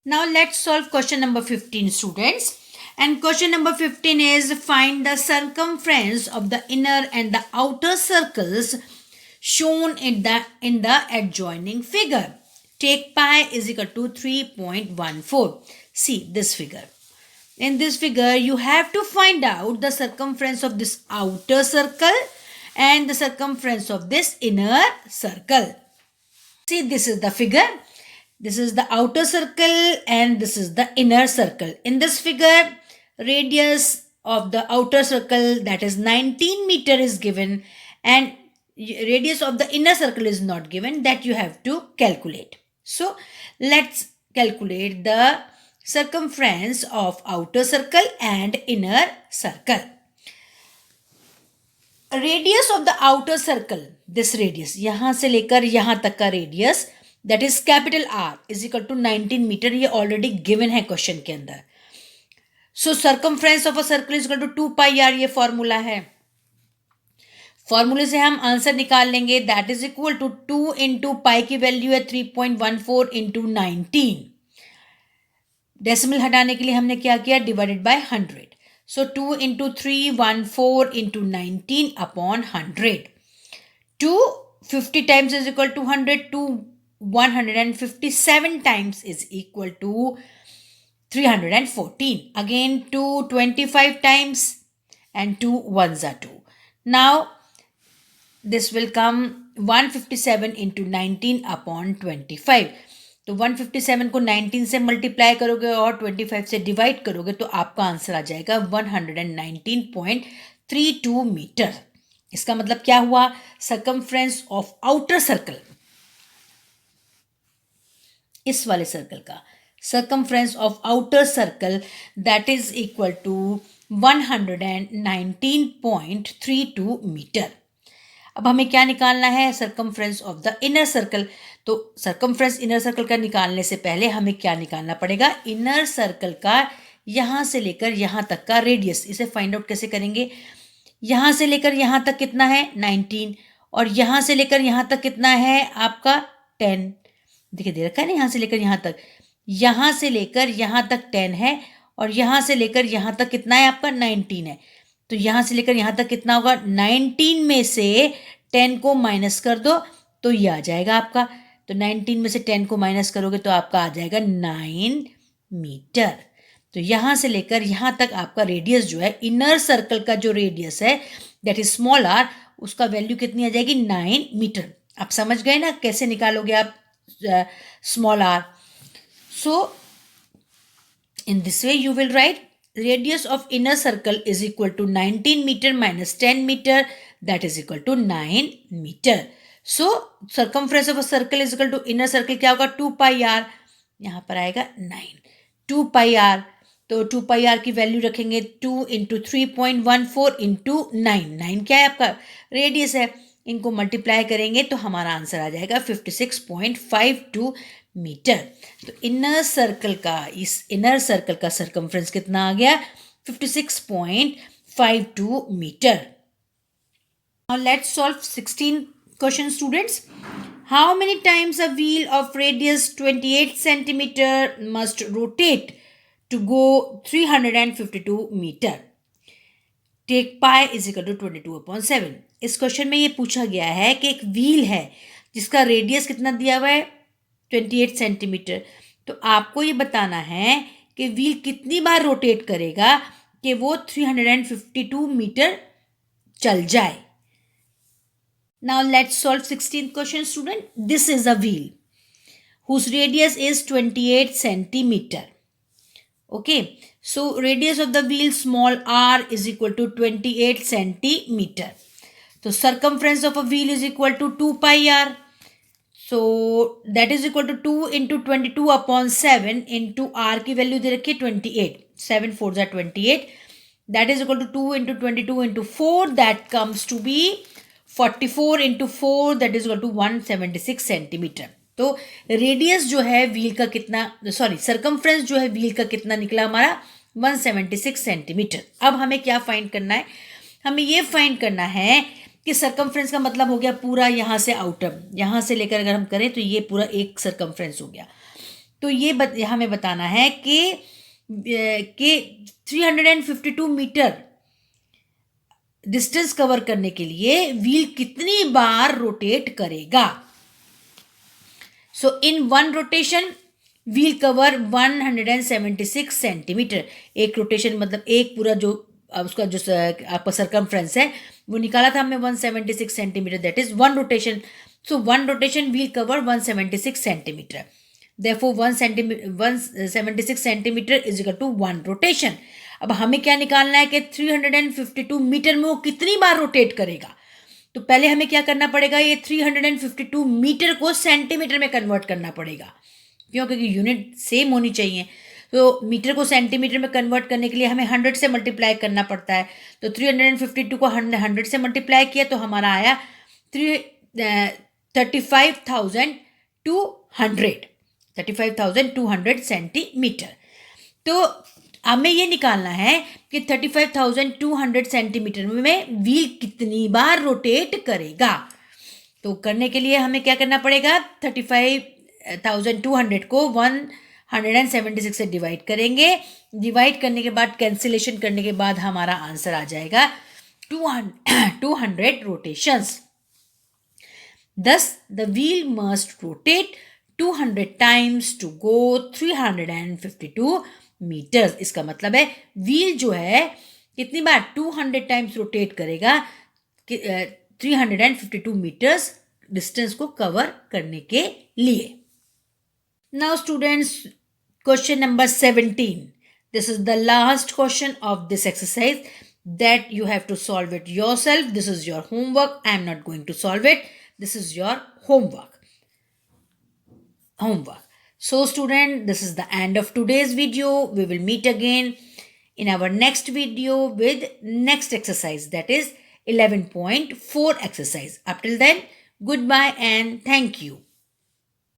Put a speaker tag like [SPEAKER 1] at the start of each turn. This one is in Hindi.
[SPEAKER 1] Now let's solve question number 15, students. And question number 15 is find the circumference of the inner and the outer circles shown in the adjoining figure. Take pi is equal to 3.14. See this figure. In this figure, you have to find out the circumference of this outer circle and the circumference of this inner circle. See, this is the figure. This is the outer circle and this is the inner circle. In this figure, radius of the outer circle, that is 19 meter, is given, and radius of the inner circle is not given. That you have to calculate. So let's calculate the circumference of outer circle and inner circle. Radius of the outer circle, this radius, यहाँ से लेकर यहाँ तक का radius, that is capital R is equal to 19 meter. ये already given है question के अंदर. So circumference of a circle is equal to 2 pi r, ये formula है. फॉर्मूले से हम आंसर निकाल लेंगे. That is equal to 2 into pi की वैल्यू है 3.14 इंटू 19. डेसिमल हटाने के लिए हमने क्या किया, divided by 100. So 2 into 314 into 19 upon 100. 250 times is equal to 100. 157 times is equal to 314. Again 225 times and 2 ones are 2. Now this will come 157 into 19 upon 25. तो 157 को 19 से मल्टीप्लाई करोगे और 25 से डिवाइड करोगे तो आपका आंसर आ जाएगा 119.32 मीटर. इसका मतलब क्या हुआ, सर्कमफ्रेंस ऑफ आउटर सर्कल, इस वाले सर्कल का circumference of outer circle, that is equal to 119.32 metre. अब हमें क्या निकालना है, circumference of the inner circle. तो सर्कमफ्रेंस इनर सर्कल का निकालने से पहले हमें क्या निकालना पड़ेगा, इनर सर्कल का यहाँ से लेकर यहाँ तक का रेडियस. इसे फाइंड आउट कैसे करेंगे, यहाँ से लेकर यहाँ तक कितना है 19 और यहाँ से लेकर यहाँ तक कितना है आपका 10. देखिए दे रखा है ना, यहाँ से लेकर यहाँ तक, यहाँ से लेकर यहाँ तक 10 है और यहाँ से लेकर यहाँ तक कितना है आपका 19 है. तो यहाँ से लेकर यहाँ तक कितना होगा, 19 में से 10 को माइनस कर दो तो ये आ जाएगा आपका. तो 19 में से 10 को माइनस करोगे तो आपका आ जाएगा 9 मीटर. तो यहाँ से लेकर यहाँ तक आपका रेडियस जो है, इनर सर्कल का जो रेडियस है दैट इज स्मॉल आर, उसका वैल्यू कितनी आ जाएगी 9 मीटर. आप समझ गए ना कैसे निकालोगे आप small r. So in this way you will write radius of inner circle is equal to 19 meter minus 10 meter, that is equal to 9 meter. So circumference of a circle is equal to inner circle क्या होगा 2 pi r, यहाँ पर आएगा 9. 2 pi r, तो 2 pi r की वैल्यू रखेंगे 2 इंटू 3.14 इंटू 9. 9 क्या है आपका रेडियस है, इनको मल्टीप्लाई करेंगे तो हमारा आंसर आ जाएगा 56.52 मीटर. तो इनर सर्कल का, इस इनर सर्कल का सर्कमफ्रेंस कितना आ गया 56.52 metre. Now let's solve 16 question students. How many times a wheel of radius 28 centimetre must rotate to go 352 metre. Take pi is equal to 22/7. इस क्वेश्चन में ये पूछा गया है कि एक व्हील है जिसका रेडियस कितना दिया हुआ है 28 सेंटीमीटर. तो आपको ये बताना है कि व्हील कितनी बार रोटेट करेगा कि वो 352 मीटर चल जाए. Now let's solve 16th question student. This is a wheel whose radius is 28 centimetre. Okay, so radius of the wheel small r is equal to 28 centimeter. So circumference of a wheel is equal to 2 pi r. So that is equal to 2 into 22 upon 7 into r की वैल्यू दे रखी है 28. 7 4s are 28. That is equal to 2 into 22 into 4. That comes to be 44 into 4. That is equal to 176 centimeter. तो रेडियस जो है व्हील का कितना, सॉरी सर्कमफ्रेंस जो है व्हील का कितना निकला हमारा 176 सेंटीमीटर. अब हमें क्या फाइंड करना है, हमें ये फाइंड करना है कि सर्कमफ्रेंस का मतलब हो गया पूरा यहाँ से आउटर, यहाँ से लेकर अगर हम करें तो ये पूरा एक सर्कमफ्रेंस हो गया. तो ये हमें बताना है कि 352 मीटर डिस्टेंस कवर करने के लिए व्हील कितनी बार रोटेट करेगा. So in one rotation wheel cover 176 centimetre. एक रोटेशन मतलब एक पूरा जो उसका जो आपका सर्कमफ्रेंस है वो निकाला था हमने 176 centimetre, that is one rotation. So one rotation wheel cover 176 centimetre. Therefore 176 centimetre is equal to one rotation. अब हमें क्या निकालना है कि 352 मीटर में वो कितनी बार रोटेट करेगा. तो पहले हमें क्या करना पड़ेगा, ये 352 मीटर को सेंटीमीटर में कन्वर्ट करना पड़ेगा. क्यों? क्योंकि यूनिट सेम होनी चाहिए. तो मीटर को सेंटीमीटर में कन्वर्ट करने के लिए हमें 100 से मल्टीप्लाई करना पड़ता है. तो 352 को 100 से मल्टीप्लाई किया तो हमारा आया 35,200 सेंटीमीटर. तो हमें ये निकालना है कि 35,200 सेंटीमीटर में व्हील कितनी बार रोटेट करेगा. तो करने के लिए हमें क्या करना पड़ेगा, 35,200 को 176 से डिवाइड करेंगे. डिवाइड करने के बाद कैंसिलेशन करने के बाद हमारा आंसर आ जाएगा 200 rotations. Thus, the wheel must rotate 200 times to go 352 meters. इसका मतलब है व्हील जो है कितनी बार 200 टाइम्स रोटेट करेगा 352 मीटर्स डिस्टेंस को कवर करने के लिए. Now students, question number 17. This is the last question of this exercise that you have to solve it yourself. This is your homework. I am not going to solve it. This is your homework. So student, this is the end of today's video. We will meet again in our next video with next exercise, that is 11.4 exercise. Up till then, goodbye and thank you.